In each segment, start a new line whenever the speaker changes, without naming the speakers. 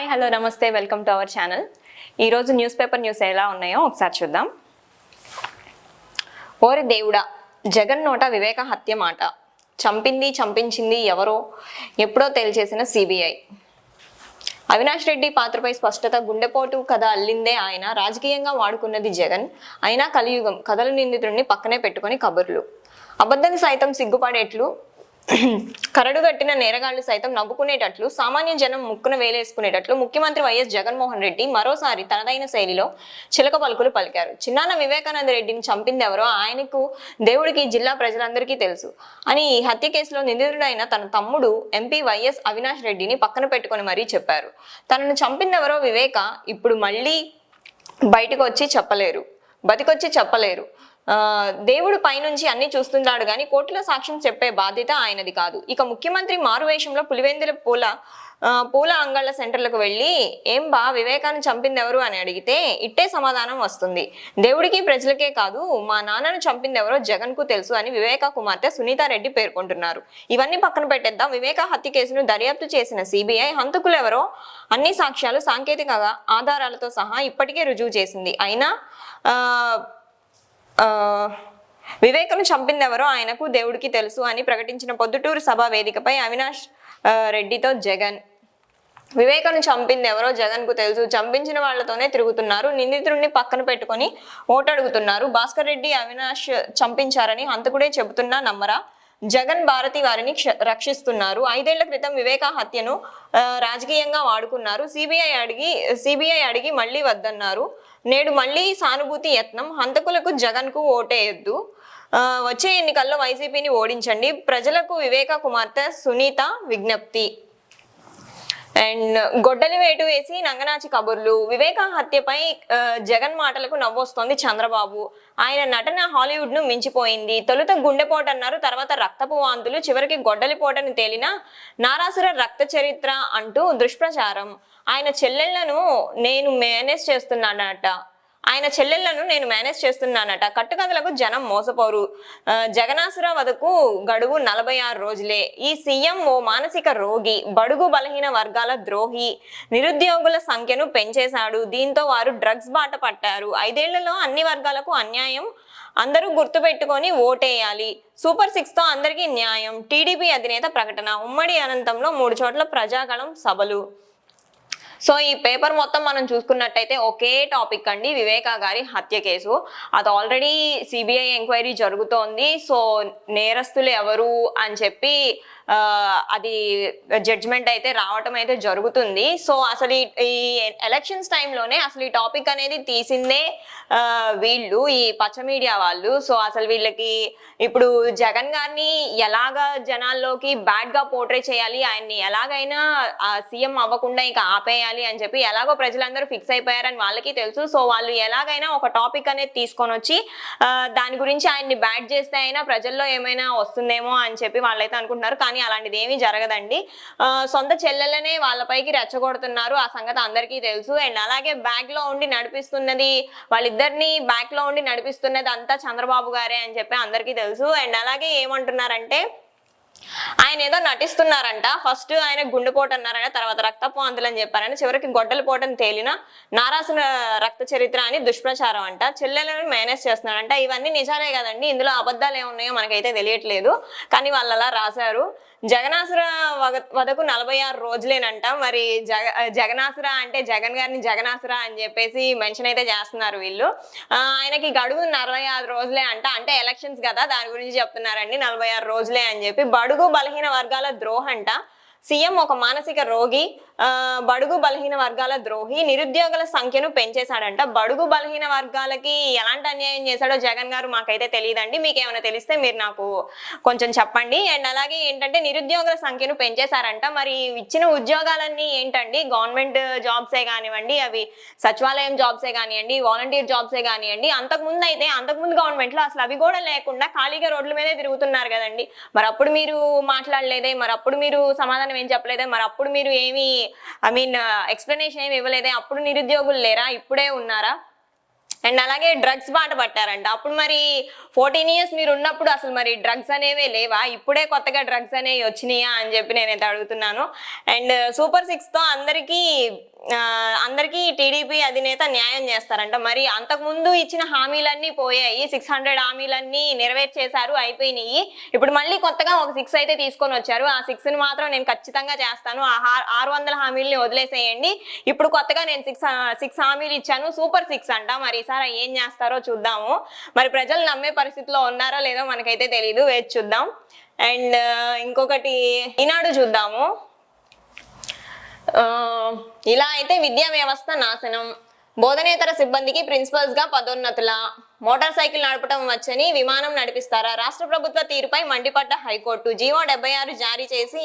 Hi hello నమస్తే welcome to our channel. ఈరోజు news paper news ఎలా ఉన్నాయో ఒకసారి చూద్దాం. ఓరి దేవుడా, జగన్ నోట వివేక హత్య మాట. చంపించింది ఎవరో ఎప్పుడో తేల్చేసిన సిబిఐ. అవినాష్ రెడ్డి పాత్రపై స్పష్టత. గుండెపోటు కథ అల్లిందే ఆయన, రాజకీయంగా వాడుకున్నది జగన్. అయినా కలియుగం, కథలు నిందితుడిని పక్కనే పెట్టుకొని కబుర్లు. అబద్ధం సైతం సిగ్గుపడేట్లు, కరడుగట్టిన నేరగాళ్లు సైతం నవ్వుకునేటట్లు, సామాన్య జనం ముక్కున వేలేసుకునేటట్లు ముఖ్యమంత్రి వైఎస్ జగన్మోహన్ రెడ్డి మరోసారి తనదైన శైలిలో చిలక పలుకులు పలికారు. చిన్నాన వివేకానంద రెడ్డిని చంపింది ఎవరో ఆయనకు, దేవుడికి, జిల్లా ప్రజలందరికీ తెలుసు అని ఈ హత్య కేసులో నిందితుడైన తన తమ్ముడు ఎంపీ వైఎస్ అవినాష్ రెడ్డిని పక్కన పెట్టుకొని మరీ చెప్పారు. తనను చంపిందెవరో వివేక ఇప్పుడు మళ్ళీ బయటకు వచ్చి చెప్పలేరు, బతికొచ్చి చెప్పలేరు. దేవుడు పైనుంచి అన్ని చూస్తున్నాడు గాని కోర్టులో సాక్ష్యం చెప్పే బాధ్యత ఆయనది కాదు. ఇక ముఖ్యమంత్రి మారువేషంలో పులివెందుల పూల అంగళ్ళ సెంటర్లకు వెళ్ళి ఏం బా వివేకాన్ని చంపింది ఎవరు అని అడిగితే ఇట్టే సమాధానం వస్తుంది. దేవుడికి ప్రజలకే కాదు, మా నాన్నను చంపింది ఎవరో జగన్ కు తెలుసు అని వివేక కుమార్తె సునీతారెడ్డి పేర్కొంటున్నారు. ఇవన్నీ పక్కన పెట్టేద్దాం. వివేక హత్య కేసును దర్యాప్తు చేసిన సిబిఐ హంతకులు ఎవరో అన్ని సాక్ష్యాలు, సాంకేతిక ఆధారాలతో సహా ఇప్పటికే రుజువు చేసింది. అయినా వివేకను చంపింది ఎవరో ఆయనకు, దేవుడికి తెలుసు అని ప్రకటించిన పొద్దుటూరు సభ వేదికపై అవినాష్ రెడ్డితో జగన్. వివేకను చంపింది ఎవరో జగన్ కు తెలుసు, చంపించిన వాళ్లతోనే తిరుగుతున్నారు, నిందితుడిని పక్కన పెట్టుకొని ఓటడుగుతున్నారు. భాస్కర్ రెడ్డి అవినాష్ చంపించారని హంతకుడే చెబుతున్నా నమ్మరా? జగన్ భారతి వారిని రక్షిస్తున్నారు. 5 ఏళ్ల క్రితం వివేక హత్యను రాజకీయంగా వాడుకున్నారు. సిబిఐ అడిగి మళ్ళీ వద్దన్నారు. నేడు మళ్ళీ సానుభూతి యత్నం. హంతకులకు జగన్ కు ఓటేయొద్దు, వచ్చే ఎన్నికల్లో వైసీపీని ఓడించండి. ప్రజలకు వివేక కుమార్తె సునీత విజ్ఞప్తి. అండ్ గొడ్డలి వేటు వేసి నంగనాచి కబుర్లు. వివేక హత్యపై జగన్ మాటలకు నవ్వొస్తోంది చంద్రబాబు. ఆయన నటన హాలీవుడ్ ను మించిపోయింది. తొలుత గుండెపోటు అన్నారు, తర్వాత రక్తపు వాంతులు, చివరికి గొడ్డలిపోటని తేలిన నారాసుర రక్త చరిత్ర అంటూ దుష్ప్రచారం. ఆయన చెల్లెళ్లను నేను మేనేజ్ చేస్తున్నానట. కట్టుకథలకు జనం మోసపోరు. జగనాసుర వధకు గడువు 46 రోజులే. ఈ సీఎం ఓ మానసిక రోగి, బడుగు బలహీన వర్గాల ద్రోహి, నిరుద్యోగుల సంఖ్యను పెంచేశాడు. దీంతో వారు డ్రగ్స్ బాట పట్టారు. 5 ఏళ్లలో అన్ని వర్గాలకు అన్యాయం, అందరూ గుర్తుపెట్టుకొని ఓటేయాలి. సూపర్ 6 తో అందరికీ న్యాయం. టీడీపీ అధినేత ప్రకటన. ఉమ్మడి అనంతంలో 3 చోట్ల ప్రజాగళం సభలు. సో ఈ పేపర్ మొత్తం మనం చూసుకున్నట్టయితే ఒకే టాపిక్ అండి, వివేక గారి హత్య కేసు. అది ఆల్రెడీ సిబిఐ ఎంక్వైరీ జరుగుతోంది. సో నేరస్తులు ఎవరు అని చెప్పి అది జడ్జ్మెంట్ అయితే రావటం అయితే జరుగుతుంది. సో అసలు ఈ ఎలక్షన్స్ టైంలోనే అసలు ఈ టాపిక్ అనేది తీసిందే వీళ్ళు, ఈ పచ్చ మీడియా వాళ్ళు. సో అసలు వీళ్ళకి ఇప్పుడు జగన్ గారిని ఎలాగా జనాల్లోకి బ్యాడ్ గా పోర్ట్రే చేయాలి, ఆయన్ని ఎలాగైనా సీఎం అవ్వకుండా ఇంకా ఆపేయాలి అని చెప్పి ఎలాగో ప్రజలందరూ ఫిక్స్ అయిపోయారని వాళ్ళకి తెలుసు. సో వాళ్ళు ఎలాగైనా ఒక టాపిక్ అనేది తీసుకొని వచ్చి దాని గురించి ఆయన్ని బ్యాడ్ చేస్తే అయినా ప్రజల్లో ఏమైనా వస్తుందేమో అని చెప్పి వాళ్ళైతే అనుకుంటున్నారు. కానీ అలాంటిది ఏమీ జరగదండి. సొంత చెల్లెలనే వాళ్ళపైకి రెచ్చగొడుతున్నారు, ఆ సంగతి అందరికీ తెలుసు. అండ్ అలాగే బ్యాక్ లో ఉండి నడిపిస్తున్నది, వాళ్ళిద్దరిని బ్యాక్ లో ఉండి నడిపిస్తున్నది అంతా చంద్రబాబు గారే అని చెప్పి అందరికీ తెలుసు. అండ్ అలాగే ఏమంటున్నారంటే ఆయన ఏదో నటిస్తున్నారంట. ఫస్ట్ ఆయన గుండెపోటు అన్నారంట, తర్వాత రక్తపు వాంతులు అని చెప్పారంట, చివరికి గొడ్డల పోటని తేలిన నారాసున రక్త చరిత్ర అని దుష్ప్రచారం అంట. చెల్లెలను మేనేజ్ చేస్తున్నాడంట. ఇవన్నీ నిజాలే కదండి, ఇందులో అబద్ధాలు ఏమున్నాయో మనకైతే తెలియట్లేదు, కానీ వాళ్ళు అలా రాశారు. జగనాసుర వధకు 46 రోజులేనంట. మరి జగనాసుర అంటే జగన్ గారిని జగనాసుర అని చెప్పేసి మెన్షన్ అయితే చేస్తున్నారు వీళ్ళు. ఆయనకి గడువు 46 రోజులే అంట. అంటే ఎలక్షన్స్ కదా, దాని గురించి చెప్తున్నారండి 46 రోజులే అని చెప్పి. బడుగు బలహీన వర్గాల ద్రోహంట. సీఎం ఒక మానసిక రోగి, బడుగు బలహీన వర్గాల ద్రోహి, నిరుద్యోగుల సంఖ్యను పెంచేశాడంట. బడుగు బలహీన వర్గాలకి ఎలాంటి అన్యాయం చేశాడో జగన్ గారు మాకైతే తెలియదండి. మీకు ఏమైనా తెలిస్తే మీరు నాకు కొంచెం చెప్పండి. అండ్ అలాగే ఏంటంటే నిరుద్యోగుల సంఖ్యను పెంచేశారంట. మరి ఇచ్చిన ఉద్యోగాలన్నీ ఏంటండి, గవర్నమెంట్ జాబ్సే కానివ్వండి, అవి సచివాలయం జాబ్సే కానివ్వండి, వాలంటీర్ జాబ్సే కానివ్వండి, అంతకుముందు గవర్నమెంట్ లో అసలు అవి కూడా లేకుండా ఖాళీగా రోడ్ల మీదే తిరుగుతున్నారు కదండి. మరి అప్పుడు మీరు మాట్లాడలేదే, మరి అప్పుడు మీరు సమాధానం ఏం చెప్పలేదే, మరి అప్పుడు మీరు ఏమి ఎక్స్ప్లెనేషన్ ఏమి ఇవ్వలేదే, అప్పుడు నిరుద్యోగులు లేరా, ఇప్పుడే ఉన్నారా? అండ్ అలాగే డ్రగ్స్ బాట పట్టారంట. అప్పుడు మరి 14 years మీరు ఉన్నప్పుడు అసలు మరి డ్రగ్స్ అనేవే లేవా, ఇప్పుడే కొత్తగా డ్రగ్స్ అనేవి వచ్చినాయా అని చెప్పి నేనైతే అడుగుతున్నాను. అండ్ సూపర్ 6 తో అందరికీ అందరికీ టీడీపీ అధినేత న్యాయం చేస్తారంట. మరి అంతకుముందు ఇచ్చిన హామీలన్నీ పోయాయి, 600 హామీలన్నీ నెరవేర్చేశారు, అయిపోయినాయి. ఇప్పుడు మళ్ళీ కొత్తగా ఒక 6 అయితే తీసుకొని వచ్చారు. ఆ 6ని మాత్రం నేను ఖచ్చితంగా చేస్తాను, ఆ 600 హామీలని వదిలేసేయండి, ఇప్పుడు కొత్తగా నేను 6 హామీలు ఇచ్చాను, సూపర్ 6 అంట. మరి ఈసారి ఏం చేస్తారో చూద్దాము. మరి ప్రజలు నమ్మే పరిస్థితిలో ఉన్నారో లేదో మనకైతే తెలీదు, వేచి చూద్దాం. అండ్ ఇంకొకటి ఈనాడు చూద్దాము. ఇలా అయితే విద్యా వ్యవస్థ నాశనం, బోధనేతర సిబ్బందికి ప్రిన్సిపల్స్ గా పదోన్నతుల, మోటార్ సైకిల్ నడపడం వచ్చని విమానం నడిపిస్తారా, రాష్ట్ర ప్రభుత్వ తీరుపై మండిపడ్డ హైకోర్టు, జీవో 76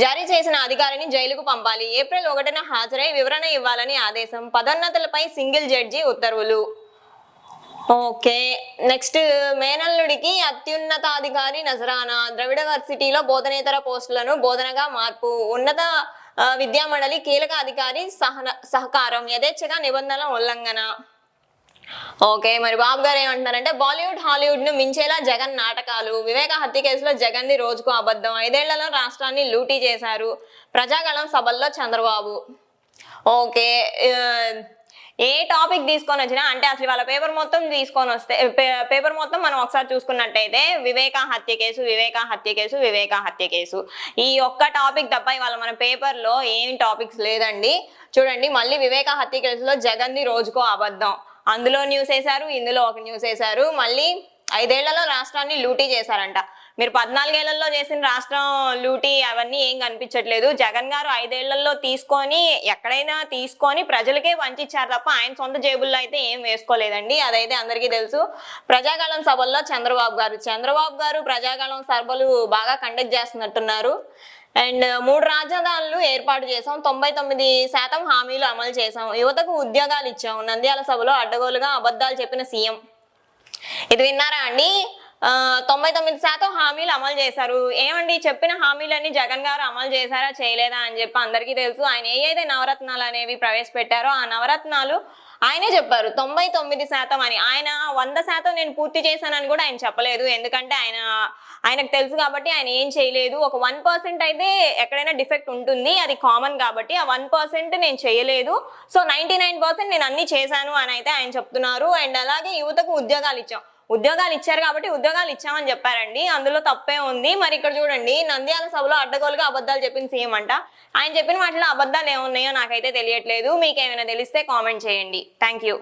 జారీ చేసిన అధికారిని జైలుకు పంపాలి, ఏప్రిల్ 1న హాజరై వివరణ ఇవ్వాలని ఆదేశం, పదోన్నతులపై సింగిల్ జడ్జి ఉత్తర్వులు. ఓకే, నెక్స్ట్ మేనల్లుడికి అత్యున్నతాధికారి నజరానా, ద్రవిడ వర్సిటీలో బోధనేతర పోస్టులను బోధనగా మార్పు, ఉన్నత విద్యామండలి కీలక అధికారి సహకారం, యథేచ్ఛగా నిబంధనల ఉల్లంఘన. ఓకే, మరి బాబు గారు ఏమంటున్నారంటే బాలీవుడ్ హాలీవుడ్ ను మించేలా జగన్ నాటకాలు, వివేక హత్య కేసులో జగన్ ది రోజుకు అబద్ధం, 5 ఏళ్లలో రాష్ట్రాన్ని లూటీ చేశారు, ప్రజాగళం సభల్లో చంద్రబాబు. ఓకే, ఏ టాపిక్ తీసుకొని వచ్చినా అంటే అసలు వాళ్ళ పేపర్ మొత్తం తీసుకొని వస్తే పేపర్ మొత్తం మనం ఒకసారి చూసుకున్నట్టయితే వివేక హత్య కేసు ఈ ఒక్క టాపిక్ తప్ప ఇవాళ మన పేపర్లో ఏం టాపిక్స్ లేదండి. చూడండి, మళ్ళీ వివేక హత్య కేసులో జగన్ది రోజుకో అబద్ధం, అందులో న్యూస్ వేశారు, ఇందులో ఒక న్యూస్ వేశారు, మళ్ళీ 5 ఏళ్లలో రాష్ట్రాన్ని లూటీ చేశారంట. మీరు 14 ఏళ్లలో చేసిన రాష్ట్రం లూటీ అవన్నీ ఏం కనిపించట్లేదు. జగన్ గారు 5 ఏళ్లలో ఎక్కడైనా తీసుకొని ప్రజలకే వంచిచ్చారు తప్ప ఆయన సొంత జేబుల్లో అయితే ఏం వేసుకోలేదండి, అదైతే అందరికీ తెలుసు. ప్రజాగళం సభల్లో చంద్రబాబు గారు ప్రజాగళం సభలు బాగా కండక్ట్ చేస్తున్నట్టున్నారు. అండ్ 3 రాజధానులు ఏర్పాటు చేసాం, 99% హామీలు అమలు చేసాం, యువతకు ఉద్యోగాలు ఇచ్చాం, నంద్యాల సభలో అడ్డగోలుగా అబద్ధాలు చెప్పిన సీఎం. ఇది విన్నారా అండి? 99% హామీలు అమలు చేశారు. ఏమండి, చెప్పిన హామీలన్నీ జగన్ గారు అమలు చేశారా చేయలేదా అని చెప్పి అందరికీ తెలుసు. ఆయన ఏదైతే నవరత్నాలు అనేవి ప్రవేశపెట్టారో ఆ నవరత్నాలు ఆయనే చెప్పారు 99% అని. ఆయన 100% నేను పూర్తి చేశానని కూడా ఆయన చెప్పలేదు, ఎందుకంటే ఆయనకు తెలుసు కాబట్టి ఆయన ఏం చేయలేదు. ఒక 1% అయితే ఎక్కడైనా డిఫెక్ట్ ఉంటుంది, అది కామన్ కాబట్టి ఆ 1% నేను చేయలేదు, సో 99% నేను అన్ని చేశాను అని అయితే ఆయన చెప్తున్నారు. అండ్ అలాగే యువతకు ఉద్యోగాలు ఇచ్చారు కాబట్టి ఉద్యోగాలు ఇచ్చామని చెప్పారండి, అందులో తప్పే ఉంది. మరి ఇక్కడ చూడండి, నంద్యాల సభలో అడ్డగోలుగా అబద్ధాలు చెప్పిన సీఎం అంట. ఆయన చెప్పిన వాటిలో అబద్ధాలు ఏమున్నాయో నాకైతే తెలియట్లేదు, మీకేమైనా తెలిస్తే కామెంట్ చేయండి. Thank you.